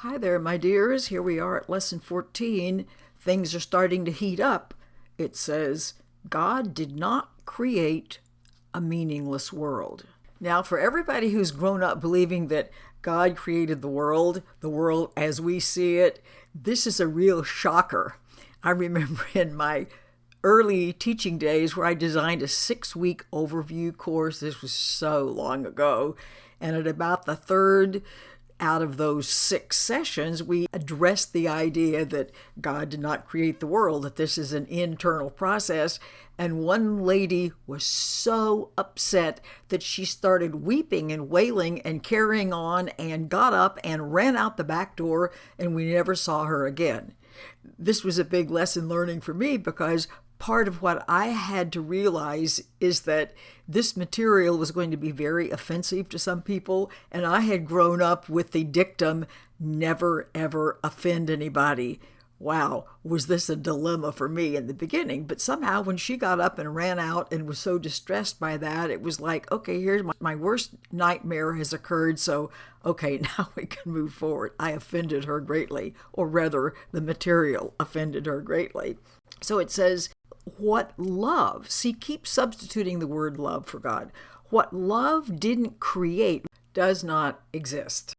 Hi there, my dears. Here we are at lesson 14. Things are starting to heat up. It says, God did not create a meaningless world. Now, for everybody who's grown up believing that God created the world as we see it, this is a real shocker. I remember in my early teaching days where I designed a 6-week overview course. This was so long ago. And at about the third out of those 6 sessions, we addressed the idea that God did not create the world, that this is an internal process. And one lady was so upset that she started weeping and wailing and carrying on and got up and ran out the back door, and we never saw her again. This was a big lesson learning for me, because part of what I had to realize is that this material was going to be very offensive to some people, and I had grown up with the dictum, never ever offend anybody. Wow, was this a dilemma for me in the beginning? But somehow when she got up and ran out and was so distressed by that, it was like, okay, here's my worst nightmare has occurred, so okay, now we can move forward. I offended her greatly, or rather, the material offended her greatly. So it says, what love, see, keep substituting the word love for God. What love didn't create does not exist.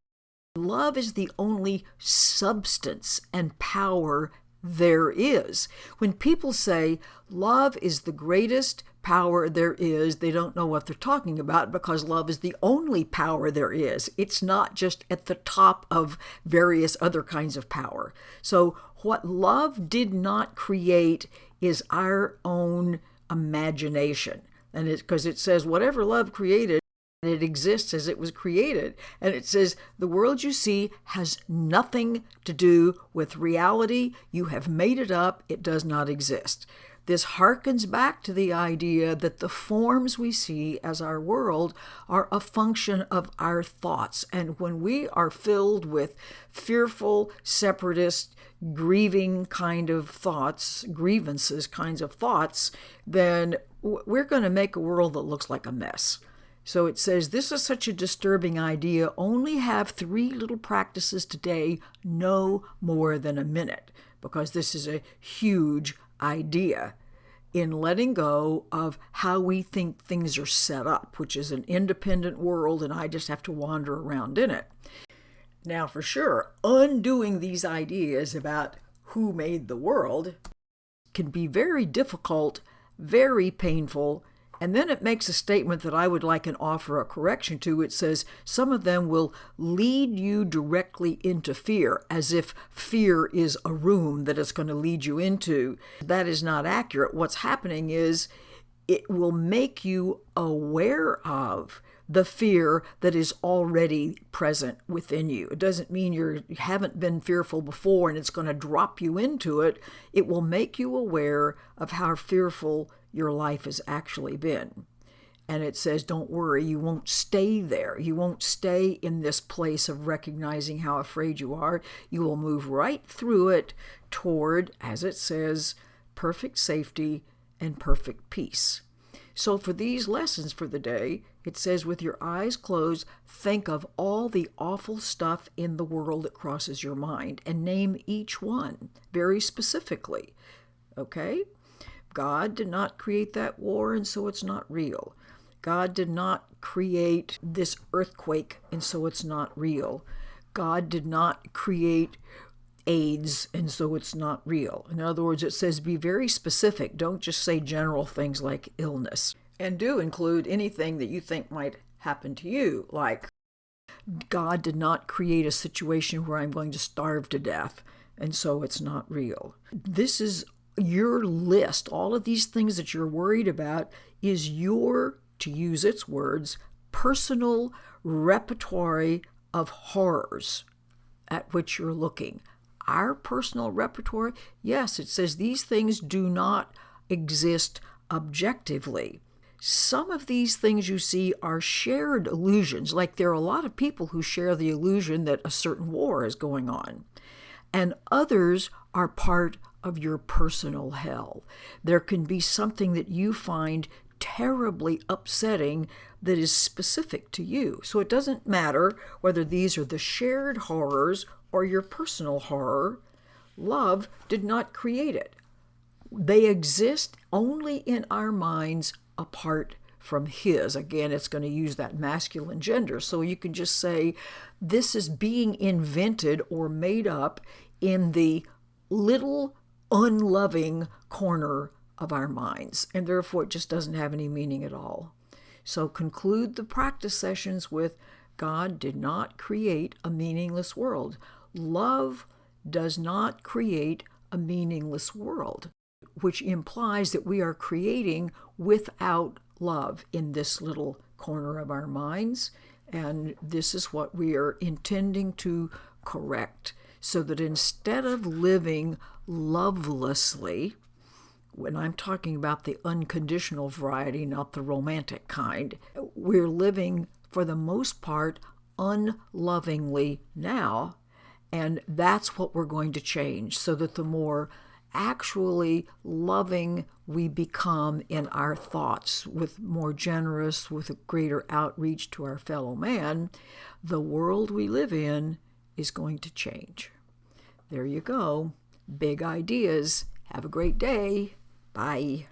Love is the only substance and power there is. When people say love is the greatest power there is, they don't know what they're talking about, because love is the only power there is. It's not just at the top of various other kinds of power. So what love did not create is our own imagination. And it's because it says whatever love created, it exists as it was created. And it says the world you see has nothing to do with reality. You have made it up. It does not exist. This harkens back to the idea that the forms we see as our world are a function of our thoughts. And when we are filled with fearful, separatist, grieving kind of thoughts, grievances kinds of thoughts, then we're going to make a world that looks like a mess. So it says, this is such a disturbing idea. Only have 3 little practices today, no more than a minute, because this is a huge idea in letting go of how we think things are set up, which is an independent world, and I just have to wander around in it. Now, for sure, undoing these ideas about who made the world can be very difficult, very painful. And then it makes a statement that I would like and offer a correction to. It says some of them will lead you directly into fear, as if fear is a room that it's going to lead you into. That is not accurate. What's happening is it will make you aware of the fear that is already present within you. It doesn't mean you haven't been fearful before and it's going to drop you into it. It will make you aware of how fearful your life has actually been. And it says, don't worry, you won't stay there. You won't stay in this place of recognizing how afraid you are. You will move right through it toward, as it says, perfect safety and perfect peace. So for these lessons for the day, it says, with your eyes closed, think of all the awful stuff in the world that crosses your mind and name each one very specifically. Okay? God did not create that war, and so it's not real. God did not create this earthquake, and so it's not real. God did not create AIDS, and so it's not real. In other words, it says be very specific. Don't just say general things like illness. And do include anything that you think might happen to you, like God did not create a situation where I'm going to starve to death, and so it's not real. This is your list. All of these things that you're worried about is your, to use its words, personal repertoire of horrors at which you're looking. Our personal repertoire, yes, it says these things do not exist objectively. Some of these things you see are shared illusions, like there are a lot of people who share the illusion that a certain war is going on. And others are part of your personal hell. There can be something that you find terribly upsetting that is specific to you. So it doesn't matter whether these are the shared horrors or your personal horror, love did not create it. They exist only in our minds apart from his. Again, it's going to use that masculine gender. So you can just say this is being invented or made up in the little unloving corner of our minds, and therefore it just doesn't have any meaning at all. So conclude the practice sessions with, God did not create a meaningless world. Love does not create a meaningless world, which implies that we are creating without love in this little corner of our minds. And this is what we are intending to correct, so that instead of living lovelessly, when I'm talking about the unconditional variety, not the romantic kind, we're living, for the most part, unlovingly now. And that's what we're going to change, so that the more actually loving we become in our thoughts, with more generous, with a greater outreach to our fellow man, the world we live in is going to change. There you go. Big ideas. Have a great day. Bye.